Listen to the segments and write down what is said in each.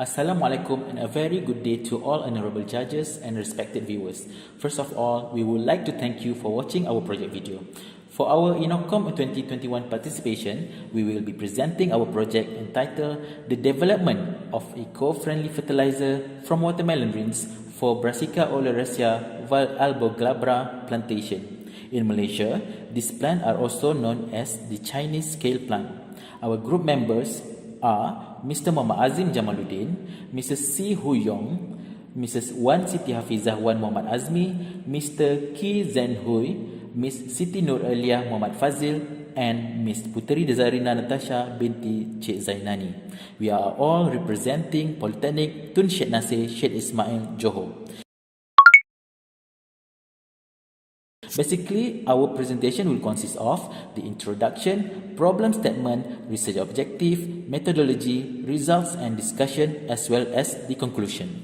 Assalamualaikum and a very good day to all honorable judges and respected viewers. First of all, we would like to thank you for watching our project video. For our INNOCOM 2021 participation, we will be presenting our project entitled The Development of Eco-Friendly Fertilizer from Watermelon Rinds for Brassica oleracea alboglabra plantation. In Malaysia, these plants are also known as the Chinese scale plant. Our group members are Mr. Muhammad Azim Jamaluddin, Mrs. Hui Yong, Mrs. Siti Hafizah Muhammad Azmi, Mr. Kee Zhen Hui, Miss Siti Elliah Muhammad Fadzeil, and Miss Puteri Zarina Natasha binti Zainani. We are all representing Polytechnic Tun Syed Nasir Syed Ismail Johor. Basically, our presentation will consist of the introduction, problem statement, research objective, methodology, results and discussion, as well as the conclusion.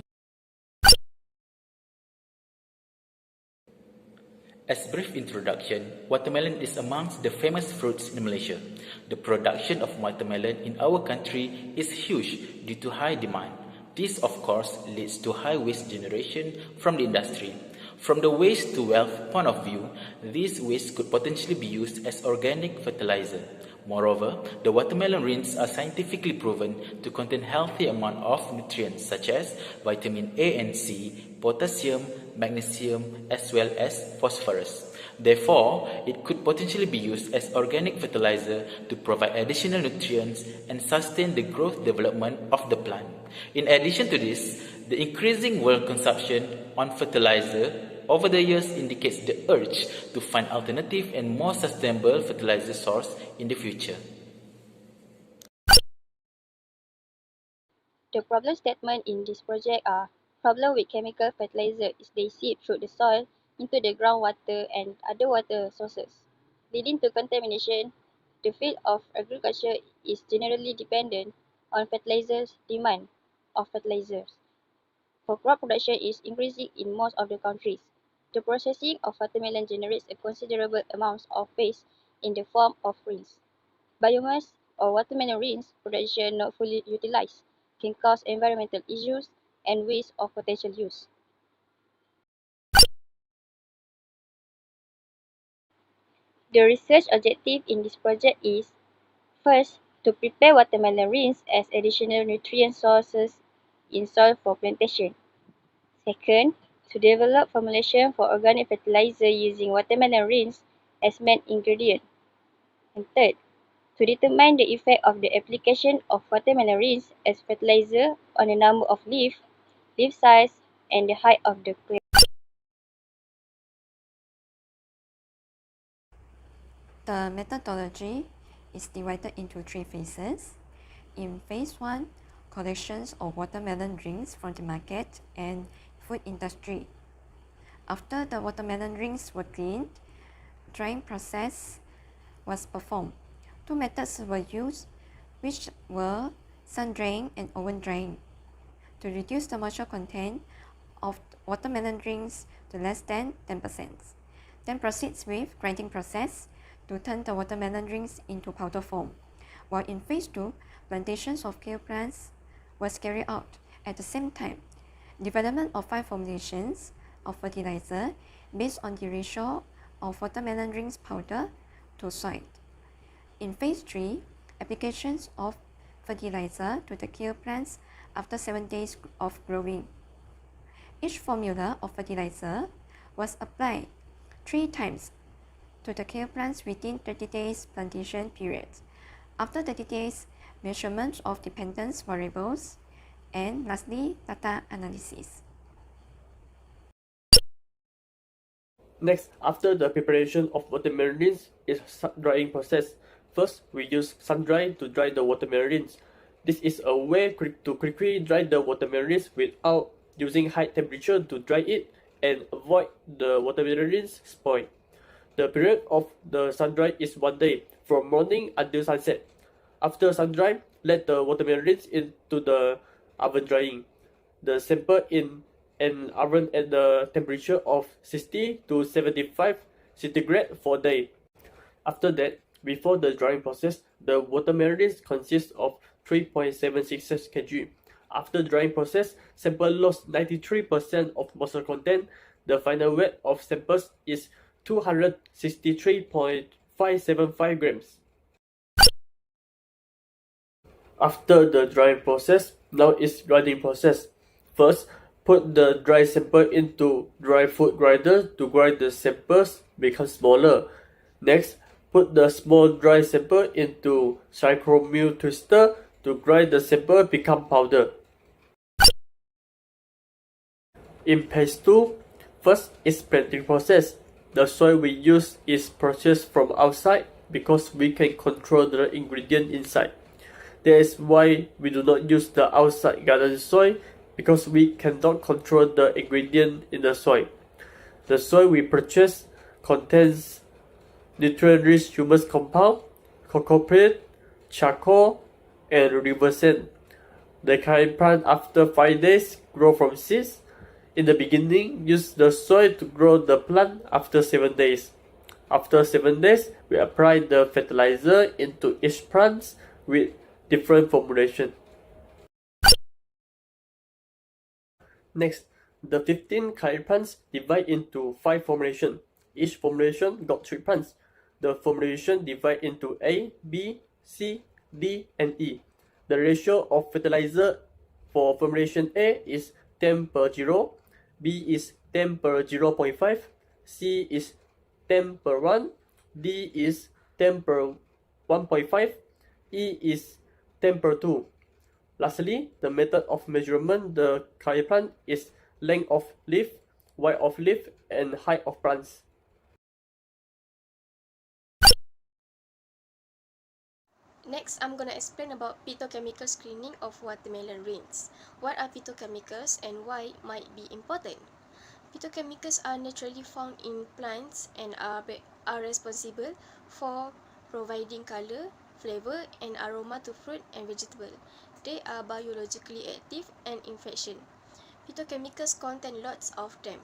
As brief introduction, watermelon is amongst the famous fruits in Malaysia. The production of watermelon in our country is huge due to high demand. This, of course, leads to high waste generation from the industry. From the waste to wealth point of view, this waste could potentially be used as organic fertilizer. Moreover, the watermelon rinds are scientifically proven to contain healthy amount of nutrients such as vitamin A and C, potassium, magnesium, as well as phosphorus. Therefore, it could potentially be used as organic fertilizer to provide additional nutrients and sustain the growth development of the plant. In addition to this, the increasing world consumption on fertilizer over the years indicates the urge to find alternative and more sustainable fertilizer source in the future. The problem statement in this project are: problem with chemical fertilizer is they seep through the soil into the groundwater and other water sources, leading to contamination. The field of agriculture is generally dependent on fertilizers demand of fertilizers. For crop production is increasing in most of the countries. The processing of watermelon generates a considerable amount of waste in the form of rinds. Biomass or watermelon rinds production not fully utilized can cause environmental issues and waste of potential use. The research objective in this project is: first, to prepare watermelon rinds as additional nutrient sources in soil for plantation. Second, to develop formulation for organic fertilizer using watermelon rinds as main ingredient. And third, to determine the effect of the application of watermelon rinds as fertilizer on the number of leaf size, and the height of the clear. The methodology is divided into 3 phases. In phase 1, collections of watermelon rinds from the market and food industry. After the watermelon rinds were cleaned, drying process was performed. 2 methods were used, which were sun drying and oven drying, to reduce the moisture content of watermelon rinds to less than 10%. Then proceeds with grinding process to turn the watermelon rinds into powder form. While in phase 2, plantations of kale plants was carried out. At the same time, development of 5 formulations of fertilizer based on the ratio of watermelon rinds powder to soil. In phase 3, applications of fertilizer to the kale plants after 7 days of growing. Each formula of fertilizer was applied 3 times to the kale plants within 30 days plantation period. After 30 days, measurement of dependence variables, and lastly, data analysis. Next, after the preparation of watermelon rinds is sun drying process. First, we use sun dry to dry the watermelon rinds. This is a way to quickly dry the watermelon rinds without using high temperature to dry it and avoid the watermelon rinds spoil. The period of the sun dry is 1 day, from morning until sunset. After sun dry, let the watermelon rinds into the oven drying. The sample in an oven at the temperature of 60 to 75 centigrade for a day. After that, before the drying process, the watermelon rinds consist of 3.76 kg. After drying process, sample lost 93% of moisture content. The final weight of samples is 263.575 grams. After the drying process, now is grinding process. First, put the dry sample into dry food grinder to grind the samples become smaller. Next, put the small dry sample into cyclomill twister to grind the sample become powder. In phase 2, first is planting process. The soil we use is purchased from outside because we can control the ingredient inside. That is why we do not use the outside garden soil because we cannot control the ingredient in the soil. The soil we purchase contains nutrient-rich humus compound, cocoa peat, charcoal, and river sand. The current plant after 5 days grow from seeds. In the beginning, use the soil to grow the plant after 7 days. After 7 days, we apply the fertilizer into each plant with different formulation. Next, the 15 current plants divide into 5 formulation. Each formulation got 3 plants. The formulation divide into A, B, C, D, and E. The ratio of fertilizer for formulation A is 10/0, B is 10/0.5, C is 10/1, D is 10/1.5, E is 10/2. Lastly, the method of measurement the curry plant is length of leaf, width of leaf, and height of plants. Next, I'm gonna explain about phytochemical screening of watermelon rinds. What are phytochemicals and why might be important? Phytochemicals are naturally found in plants and are responsible for providing color, flavor, and aroma to fruit and vegetable. They are biologically active and infection. Phytochemicals contain lots of them.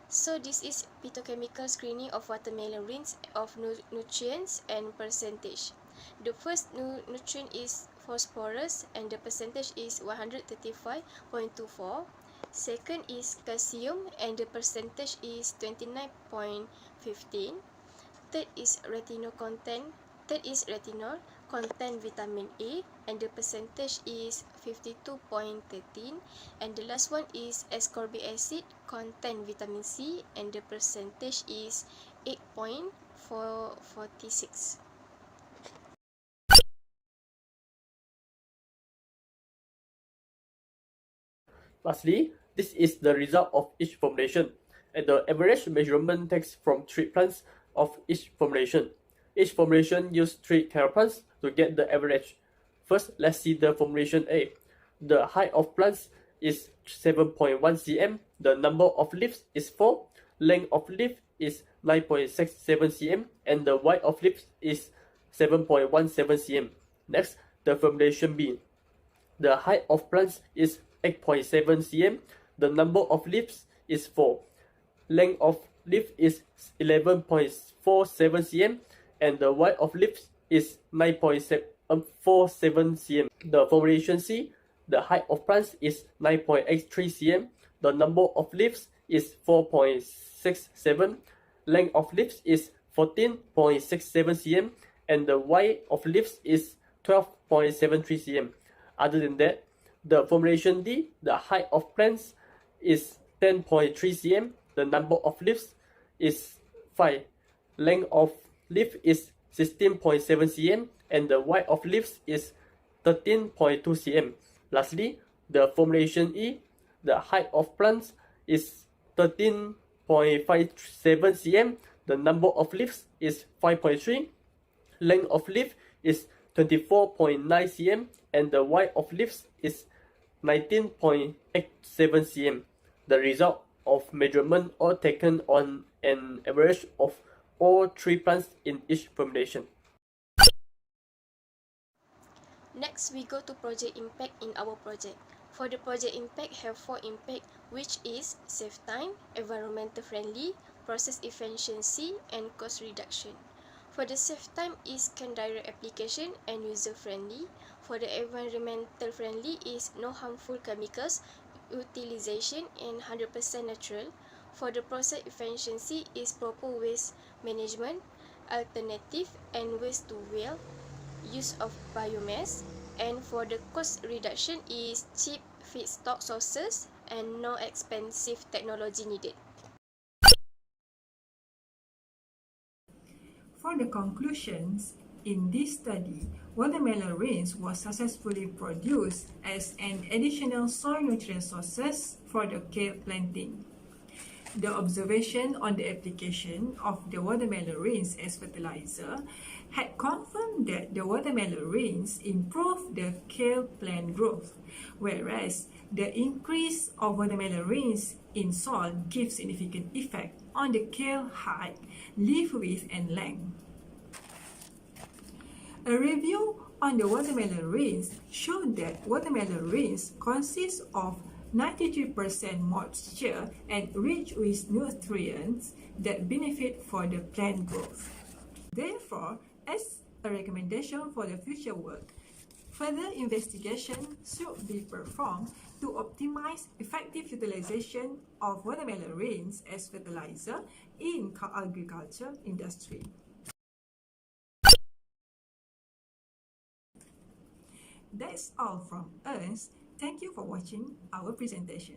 So this is phytochemical screening of watermelon rinds of nutrients and percentage. The first nutrient is phosphorus and the percentage is 135.24. Second is calcium and the percentage is 29.15. Third is retinol contain vitamin A and the percentage is 52.13. And the last one is ascorbic acid contain vitamin C and the percentage is 8.46. Lastly, this is the result of each formulation, and the average measurement takes from 3 plants of each formulation. Each formulation used 3 carrot plants to get the average. First, let's see the formulation A. The height of plants is 7.1 cm, the number of leaves is 4, length of leaf is 9.67 cm, and the width of leaf is 7.17 cm. Next, the formulation B. The height of plants is 8.7 cm, the number of leaves is 4, length of leaf is 11.47 cm, and the width of leaves is 9.47 cm. The formulation C, the height of plants is 9.83 cm, the number of leaves is 4.67, length of leaves is 14.67 cm, and the width of leaves is 12.73 cm. Other than that, the formulation D, the height of plants is 10.3 cm, the number of leaves is 5, length of leaf is 16.7 cm, and the width of leaves is 13.2 cm. Lastly, the formulation E, the height of plants is 13.57 cm, the number of leaves is 5.3, length of leaf is 24.9 cm, and the width of leaves is 19.87 cm. The result of measurement all taken on an average of all 3 plants in each formulation. Next, we go to project impact in our project. For the project impact have 4 impact, which is save time, environmental friendly, process efficiency, and cost reduction. For the save time is can direct application and user friendly. For the environmental friendly is no harmful chemicals utilization and 100% natural. For the process efficiency is proper waste management, alternative and waste to wealth, use of biomass. And for the cost reduction is cheap feedstock sources and no expensive technology needed. For the conclusions, in this study, watermelon rinds was successfully produced as an additional soil nutrient sources for the kale planting. The observation on the application of the watermelon rinds as fertilizer had confirmed that the watermelon rinds improved the kale plant growth, whereas the increase of watermelon rinds in soil gives significant effect on the kale height, leaf width, and length. A review on the watermelon rinds showed that watermelon rinds consist of 93% moisture and rich with nutrients that benefit for the plant growth. Therefore, as a recommendation for the future work, further investigation should be performed to optimize effective utilization of watermelon rinds as fertilizer in agriculture industry. That's all from us. Thank you for watching our presentation.